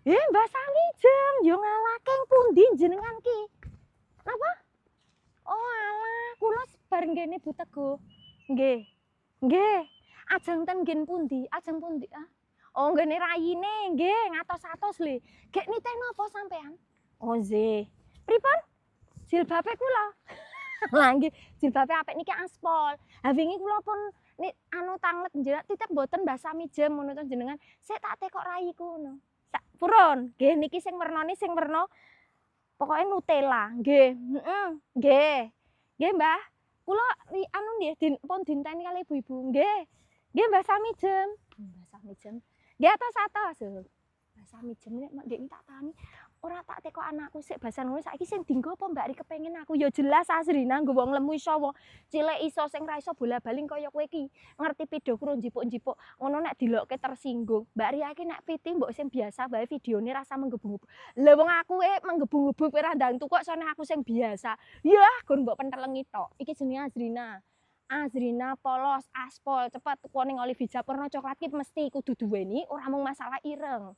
Mbak Sami jem, yo ngalake pundi jenengan ki? Napa? Oh alah, kula bareng kene Bu Teguh. Nggih. Nggih. Ajeng ten nggen pundi? Ajeng pundi? Ah? Oh, nggene rayine, nggih, ngatos-atos le. Gek nitih napa sampean? Oh, nggih. Pripun? Jilbabe kula. Lah nggih, jilbabe apik niki aspol. Ha wingi kula pun tanglet njenengan titip mboten Mbah Sami jem ngono to jenengan. Sik tak tekok rayiku ngono. Sak purun. Nggih niki sing wernane sing werna pokoke Nutella. Nggih, nggih. Nggih, Mbah. Kula nggih pun dinteni kali ibu-ibu. Nggih. Nggih Mbah Sami jem. Mbah Sami jem. Nggih atos-atos. Mbah Sami jem nek ndek tak tani ora tak tekok anakku sik basan ngono saiki sing dienggo apa Mbak Ri kepengin aku ya jelas Asrina nggo wong lemu iso wong cilik iso sing ra iso bola-bali kaya kowe iki ngerti pidho karo njipuk-njipuk ngono nek dilokke tersinggung Mbak Ri iki nek piti mbok sing biasa bae videone rasa menggebu-gebu lha wong aku menggebu-gebu kowe ra ndang tukok sone aku sing biasa ya gur mbok pentelengi tok iki jenenge Azrina Azrina polos aspol cepet tuku ning Olivia warna coklat ki mesti kudu duweni ora mung masalah ireng